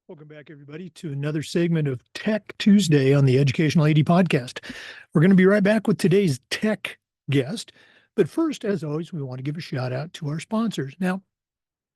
Welcome back, everybody, to another segment of Tech Tuesday on the Educational AD Podcast. We're going to be right back with today's tech guest. But first, as always, we want to give a shout out to our sponsors. Now,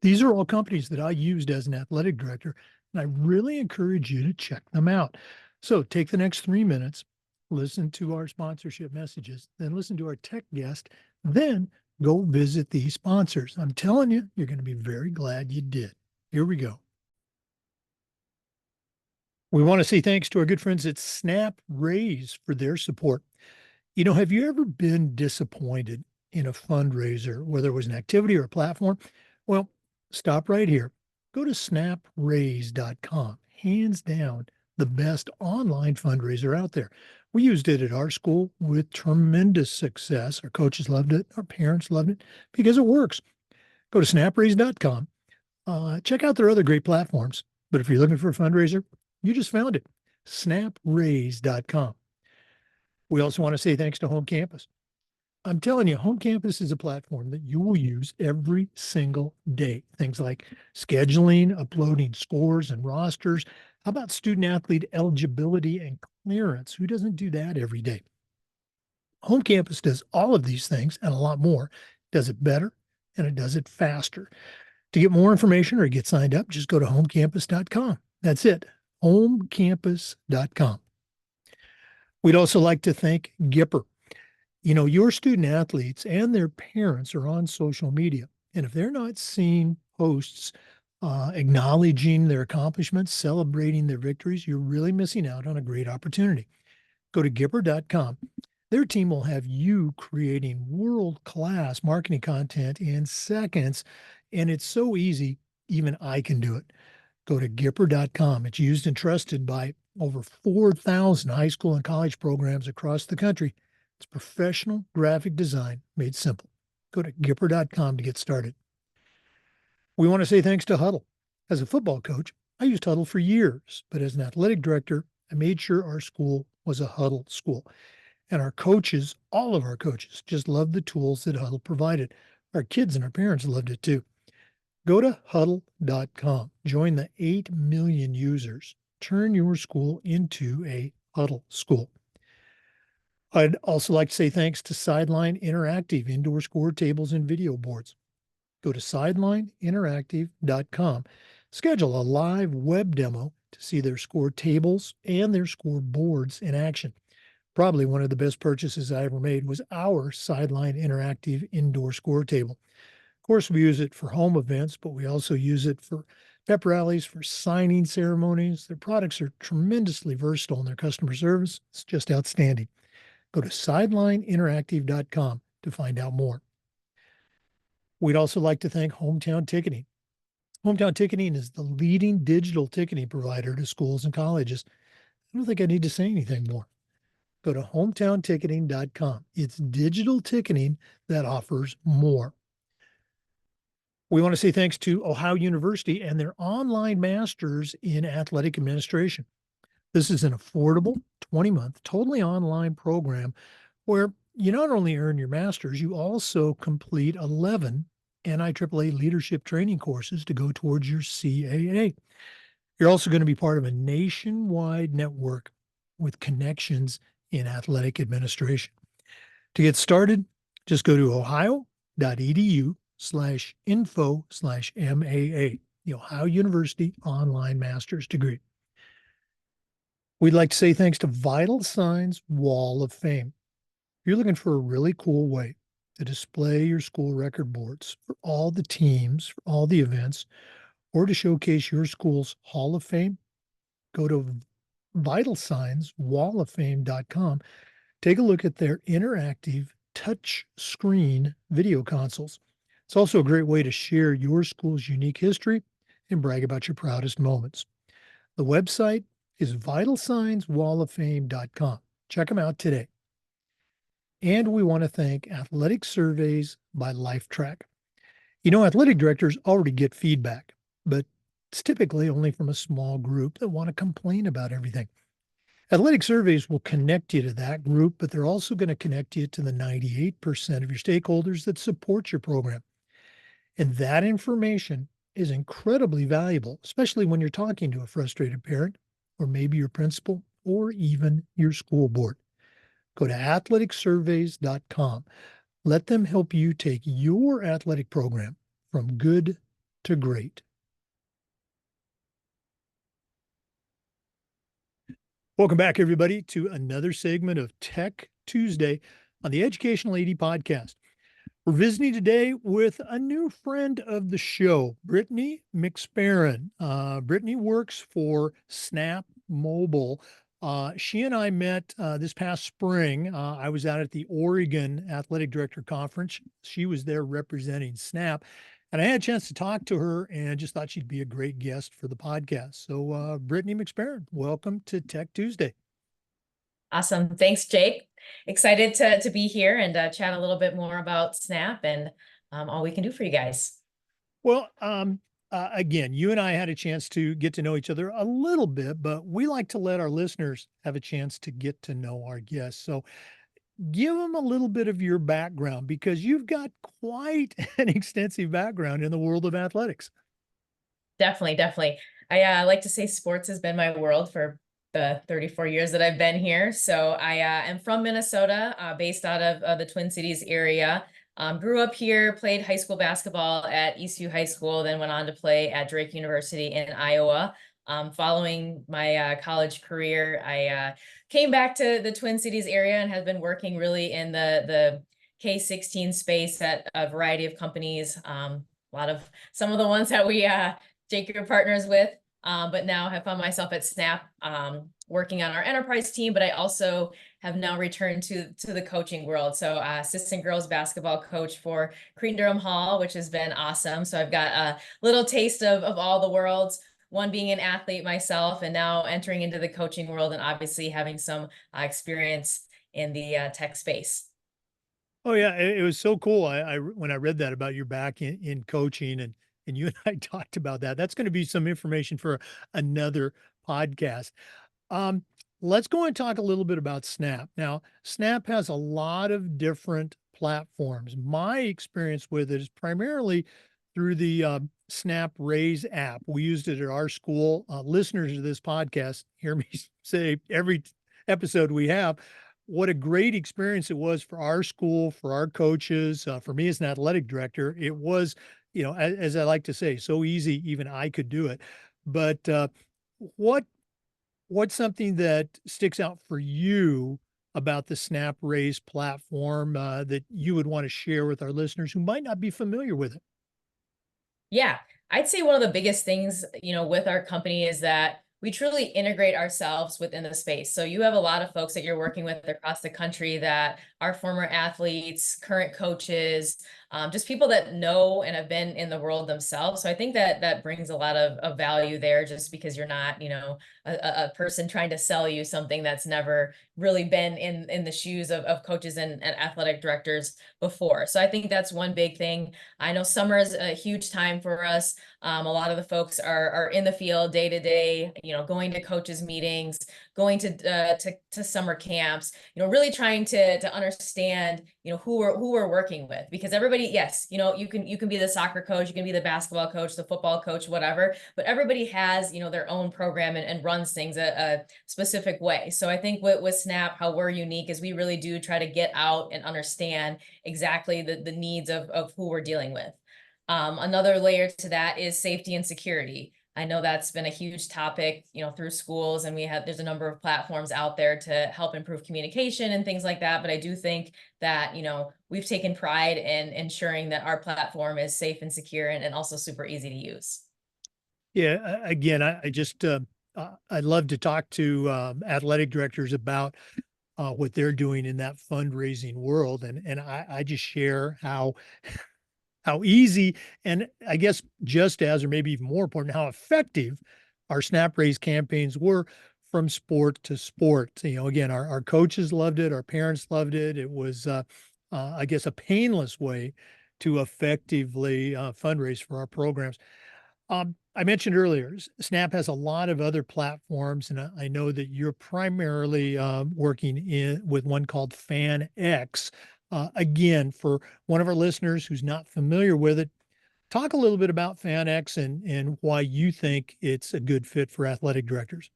these are all companies that I used as an athletic director, and I really encourage you to check them out. So take the next 3 minutes, listen to our sponsorship messages, then listen to our tech guest, then go visit these sponsors. I'm telling you, you're going to be very glad you did. Here we go. We want to say thanks to our good friends at Snap Raise for their support. Have you ever been disappointed in a fundraiser, whether it was an activity or a platform? Well, stop right here. Go to snapraise.com. Hands down, the best online fundraiser out there. We used it at our school with tremendous success. Our coaches loved it. Our parents loved it because it works. Go to snapraise.com. Check out their other great platforms. But if you're looking for a fundraiser, you just found it, snapraise.com. We also want to say thanks to Home Campus. I'm telling you, Home Campus is a platform that you will use every single day. Things like scheduling, uploading scores and rosters. How about student athlete eligibility and clearance? Who doesn't do that every day? Home Campus does all of these things and a lot more. It does it better and it does it faster. To get more information or get signed up, just go to homecampus.com. That's it. homecampus.com. We'd also like to thank Gipper. Your student athletes and their parents are on social media. And if they're not seeing posts acknowledging their accomplishments, celebrating their victories, you're really missing out on a great opportunity. Go to Gipper.com. Their team will have you creating world-class marketing content in seconds. And it's so easy, even I can do it. Go to Gipper.com. It's used and trusted by over 4,000 high school and college programs across the country. It's professional graphic design made simple. Go to Gipper.com to get started. We want to say thanks to Huddle. As a football coach, I used Huddle for years, but as an athletic director, I made sure our school was a Huddle school. And our coaches, all of our coaches, just loved the tools that Huddle provided. Our kids and our parents loved it too. Go to huddle.com. Join the 8 million users. Turn your school into a Huddle school. I'd also like to say thanks to Sideline Interactive indoor score tables and video boards. Go to sidelineinteractive.com. Schedule a live web demo to see their score tables and their score boards in action. Probably one of the best purchases I ever made was our Sideline Interactive indoor score table. Of course, we use it for home events, but we also use it for pep rallies, for signing ceremonies. Their products are tremendously versatile in their customer service. It's just outstanding. Go to sidelineinteractive.com to find out more. We'd also like to thank Hometown Ticketing. Hometown Ticketing is the leading digital ticketing provider to schools and colleges. I don't think I need to say anything more. Go to hometownticketing.com. It's digital ticketing that offers more. We want to say thanks to Ohio University and their online masters in athletic administration. This is an affordable 20-month, totally online program where you not only earn your master's, you also complete 11 NIAAA leadership training courses to go towards your CAA. You're also going to be part of a nationwide network with connections in athletic administration. To get started, just go to ohio.edu/info/MAA, the Ohio University Online Master's Degree. We'd like to say thanks to Vital Signs Wall of Fame. If you're looking for a really cool way to display your school record boards for all the teams, for all the events, or to showcase your school's Hall of Fame, go to vitalsignswalloffame.com. Take a look at their interactive touch screen video consoles. It's also a great way to share your school's unique history and brag about your proudest moments. The website is vitalsignswalloffame.com. Check them out today. And we want to thank Athletic Surveys by LifeTrack. Athletic directors already get feedback, but it's typically only from a small group that want to complain about everything. Athletic Surveys will connect you to that group, but they're also going to connect you to the 98% of your stakeholders that support your program. And that information is incredibly valuable, especially when you're talking to a frustrated parent, or maybe your principal, or even your school board. Go to athleticsurveys.com. Let them help you take your athletic program from good to great. Welcome back, everybody, to another segment of Tech Tuesday on the Educational AD Podcast. We're visiting today with a new friend of the show, Brittnye McSparron. Brittnye works for SNAP Mobile. She and I met this past spring. I was out at the Oregon Athletic Director Conference. She was there representing SNAP. And I had a chance to talk to her and just thought she'd be a great guest for the podcast. So, Brittnye McSparron, welcome to Tech Tuesday. Awesome. Thanks, Jake. Excited to be here and chat a little bit more about SNAP and all we can do for you guys. Well, again, you and I had a chance to get to know each other a little bit, but we like to let our listeners have a chance to get to know our guests. So give them a little bit of your background because you've got quite an extensive background in the world of athletics. Definitely. I like to say sports has been my world for the 34 years that I've been here. So I am from Minnesota, based out of the Twin Cities area. Grew up here, played high school basketball at ECU High School, then went on to play at Drake University in Iowa. Following my college career, I came back to the Twin Cities area and have been working really in the K-16 space at a variety of companies. Some of the ones that we Jake, your partners with, but now have found myself at SNAP, working on our enterprise team, but I also have now returned to the coaching world. So assistant girls basketball coach for Cretin-Derham Hall, which has been awesome. So I've got a little taste of all the worlds, one being an athlete myself, and now entering into the coaching world and obviously having some experience in the tech space. Oh yeah, it was so cool. When I read that about your back in coaching and you and I talked about that. That's going to be some information for another podcast. Um, let's go and talk a little bit about SNAP. Now, SNAP has a lot of different platforms. My experience with it is primarily through the SNAP Raise app. We used it at our school. Listeners of this podcast hear me say every episode we have what a great experience it was for our school, for our coaches, for me as an athletic director. It was, as I like to say, so easy, even I could do it. But what's something that sticks out for you about the SNAP Raise platform that you would want to share with our listeners who might not be familiar with it? Yeah, I'd say one of the biggest things, with our company is that we truly integrate ourselves within the space. So you have a lot of folks that you're working with across the country that are former athletes, current coaches, just people that know and have been in the world themselves. So I think that brings a lot of value there, just because you're not, a person trying to sell you something that's never really been in the shoes of coaches and athletic directors before. So I think that's one big thing. I know summer is a huge time for us. A lot of the folks are in the field day to day, going to coaches meetings, going to summer camps, really trying to understand, who we're working with, because everybody, yes, you can be the soccer coach, you can be the basketball coach, the football coach, whatever, but everybody has, their own program and runs things a specific way. So I think with SNAP, how we're unique is we really do try to get out and understand exactly the needs of who we're dealing with. Another layer to that is safety and security. I know that's been a huge topic, through schools, and there's a number of platforms out there to help improve communication and things like that. But I do think that, we've taken pride in ensuring that our platform is safe and secure and also super easy to use. Yeah, again, I'd love to talk to athletic directors about what they're doing in that fundraising world. And I just share how easy, and I guess just as, or maybe even more important, how effective our SNAP Raise campaigns were from sport to sport. Again, our coaches loved it. Our parents loved it. It was, I guess, a painless way to effectively fundraise for our programs. I mentioned earlier, SNAP has a lot of other platforms, and I know that you're primarily working with one called FanX. Again, for one of our listeners who's not familiar with it, Talk a little bit about FanX and why you think it's a good fit for athletic directors.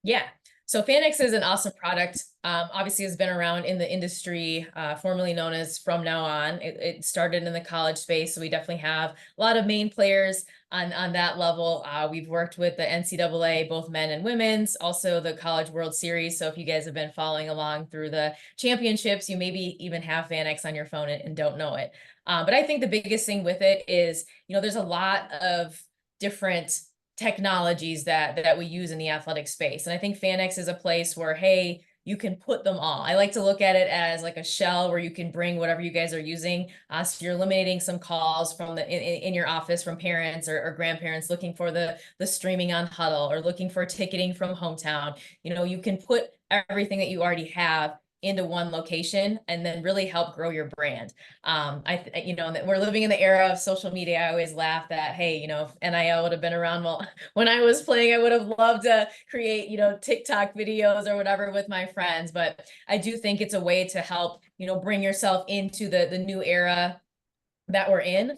Yeah. So FanX is an awesome product. Obviously, has been around in the industry, formerly known as From Now On. It started in the college space, so we definitely have a lot of main players on that level. We've worked with the NCAA, both men and women's, also the College World Series. So if you guys have been following along through the championships, you maybe even have FanX on your phone and don't know it. But I think the biggest thing with it is, there's a lot of different technologies that we use in the athletic space. And I think FanX is a place where, hey, you can put them all. I like to look at it as like a shell where you can bring whatever you guys are using. So you're eliminating some calls from in your office from parents or grandparents looking for the streaming on Huddle or looking for ticketing from Hometown. You can put everything that you already have into one location and then really help grow your brand. We're living in the era of social media. I always laugh that, hey, if NIL would have been around, well, when I was playing, I would have loved to create, TikTok videos or whatever with my friends. But I do think it's a way to help, bring yourself into the new era that we're in.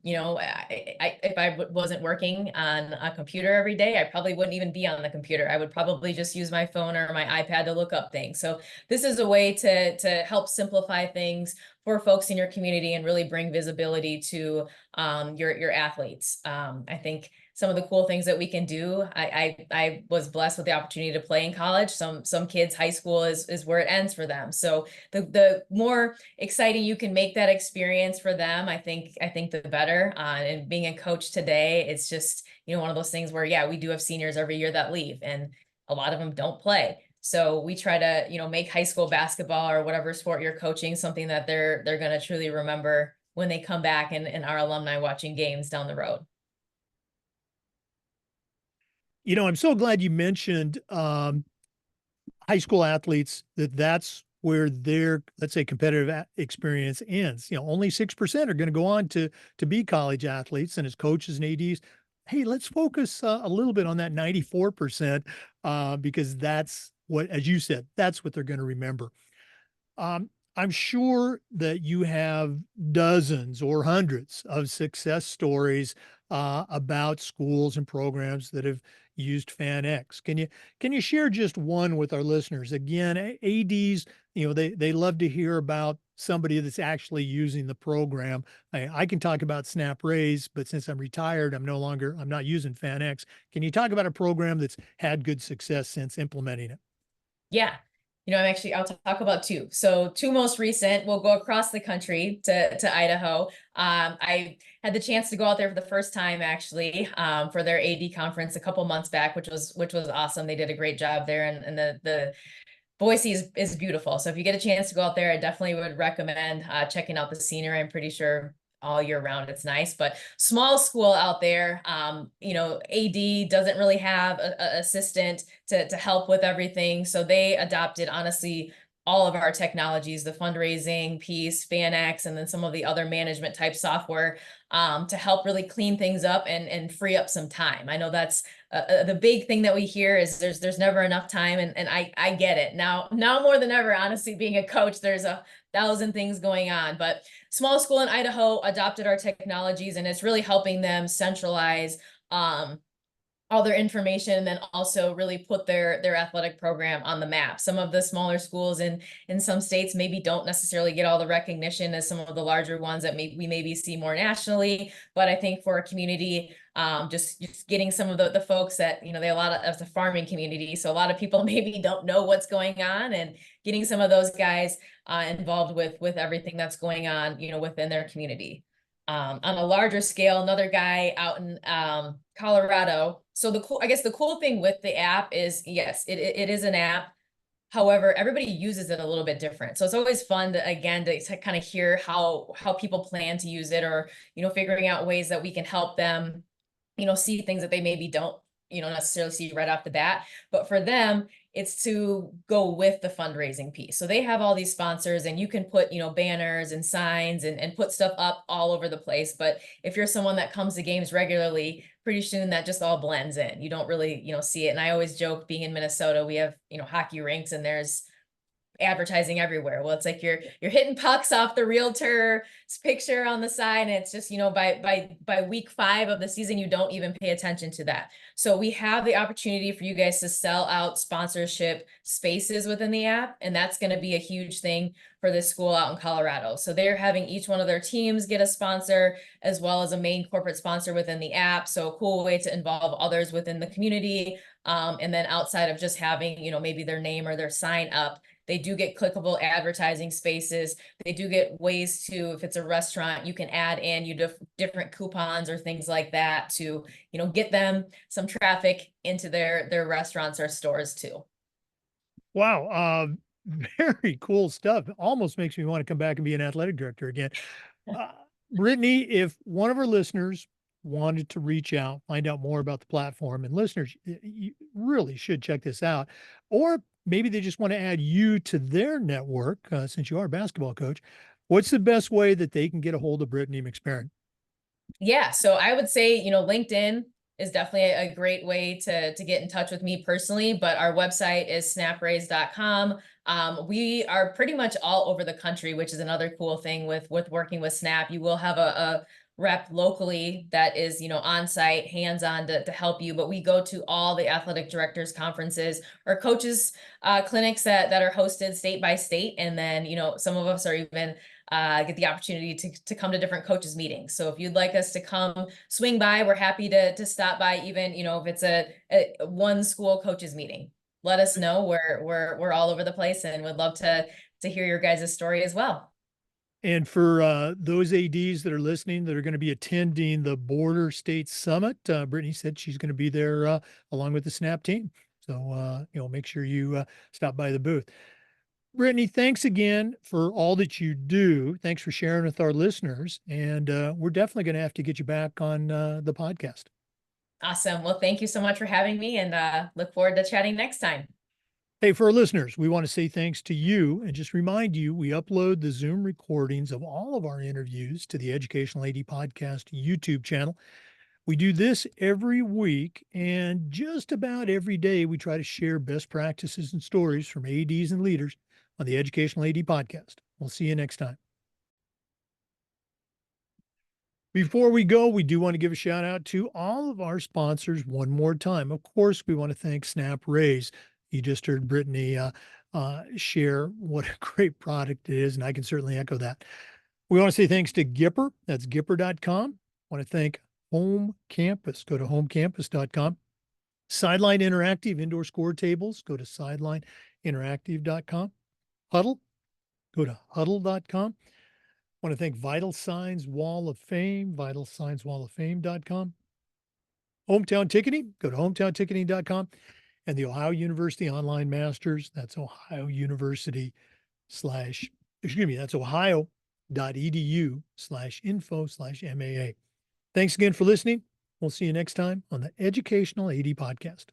If I wasn't working on a computer every day, I probably wouldn't even be on the computer. I would probably just use my phone or my iPad to look up things. So this is a way to help simplify things for folks in your community and really bring visibility to your athletes. I think some of the cool things that we can do. I was blessed with the opportunity to play in college. Some kids, high school is where it ends for them. So the more exciting you can make that experience for them, I think the better. And being a coach today, it's just one of those things where we do have seniors every year that leave, and a lot of them don't play. So we try to make high school basketball or whatever sport you're coaching something that they're going to truly remember when they come back and our alumni watching games down the road. I'm so glad you mentioned high school athletes, that's where their, let's say, competitive experience ends. Only 6% are going to go on to be college athletes, and as coaches and ADs, hey, let's focus a little bit on that 94% because that's what, as you said, that's what they're going to remember. I'm sure that you have dozens or hundreds of success stories about schools and programs that have used FanX. Can you share just one with our listeners? Again, ADs, they love to hear about somebody that's actually using the program. I can talk about SNAP Raise, but since I'm retired, I'm not using FanX. Can you talk about a program that's had good success since implementing it? Yeah. I'll talk about two. So two most recent, we'll go across the country to Idaho. I had the chance to go out there for the first time, actually, for their AD conference a couple months back, which was awesome. They did a great job there, and the Boise is beautiful. So if you get a chance to go out there, I definitely would recommend checking out the scenery. I'm pretty sure all year round it's nice, but small school out there. AD doesn't really have a assistant to help with everything, so they adopted honestly all of our technologies, the fundraising piece, FanX, and then some of the other management type software to help really clean things up and free up some time. I know that's the big thing that we hear is there's never enough time, and I get it now more than ever. Honestly, being a coach, there's 1,000 things going on, but small school in Idaho adopted our technologies, and it's really helping them centralize all their information, and then also really put their athletic program on the map. Some of the smaller schools in some states maybe don't necessarily get all the recognition as some of the larger ones that we maybe see more nationally. But I think for a community, just getting some of the folks that, they have a lot of the farming community. So a lot of people maybe don't know what's going on, and getting some of those guys involved with everything that's going on, within their community. On a larger scale, another guy out in Colorado. So the cool thing with the app is, yes, it is an app. However, everybody uses it a little bit different. So it's always fun to kind of hear how people plan to use it, or, figuring out ways that we can help them, see things that they maybe don't, necessarily see right off the bat. But for them, it's to go with the fundraising piece. So they have all these sponsors, and you can put, banners and signs and put stuff up all over the place. But if you're someone that comes to games regularly, pretty soon that just all blends in. You don't really, see it. And I always joke, being in Minnesota, we have, hockey rinks, and there's advertising everywhere. Well, it's like you're hitting pucks off the realtor's picture on the side, and it's just, by week 5 of the season, you don't even pay attention to that. So we have the opportunity for you guys to sell out sponsorship spaces within the app, and that's going to be a huge thing for this school out in Colorado. So they're having each one of their teams get a sponsor as well as a main corporate sponsor within the app. So a cool way to involve others within the community. And then outside of just having, maybe their name or their sign up, they do get clickable advertising spaces. They do get ways to, if it's a restaurant, you can add in different coupons or things like that to, get them some traffic into their restaurants or stores too. Wow. Very cool stuff. Almost makes me want to come back and be an athletic director again. Brittnye, if one of our listeners wanted to reach out, find out more about the platform, and listeners, you really should check this out, or maybe they just want to add you to their network, since you are a basketball coach, what's the best way that they can get a hold of Brittnye McSparron? Yeah, so I would say, LinkedIn is definitely a great way to get in touch with me personally, but our website is snapraise.com. We are pretty much all over the country, which is another cool thing with working with SNAP. You will have a rep locally that is, on site, hands-on to help you, but we go to all the athletic directors conferences or coaches clinics that are hosted state by state. And then, some of us are even get the opportunity to come to different coaches meetings. So if you'd like us to come swing by, we're happy to stop by, even, if it's a one school coaches meeting. Let us know. We're all over the place and would love to hear your guys' story as well. And for those ADs that are listening that are going to be attending the Border State Summit, Brittnye said she's going to be there along with the SNAP team. So, make sure you stop by the booth. Brittnye, thanks again for all that you do. Thanks for sharing with our listeners. And we're definitely going to have to get you back on the podcast. Awesome. Well, thank you so much for having me, and look forward to chatting next time. Hey, for our listeners, we want to say thanks to you and just remind you we upload the Zoom recordings of all of our interviews to the Educational AD Podcast YouTube channel. We do this every week, and just about every day we try to share best practices and stories from ADs and leaders on the Educational AD Podcast. We'll see you next time. Before we go, we do want to give a shout out to all of our sponsors one more time. Of course, we want to thank SNAP Raise. You just heard Brittnye share what a great product it is, and I can certainly echo that. We want to say thanks to Gipper. That's Gipper.com. I want to thank Home Campus. Go to homecampus.com. Sideline Interactive Indoor Score Tables. Go to sidelineinteractive.com. Huddle. Go to huddle.com. I want to thank Vital Signs Wall of Fame, vitalsignswalloffame.com. Hometown Ticketing, go to hometownticketing.com. And the Ohio University Online Masters, that's Ohio University that's ohio.edu/info/MAA. Thanks again for listening. We'll see you next time on the Educational AD Podcast.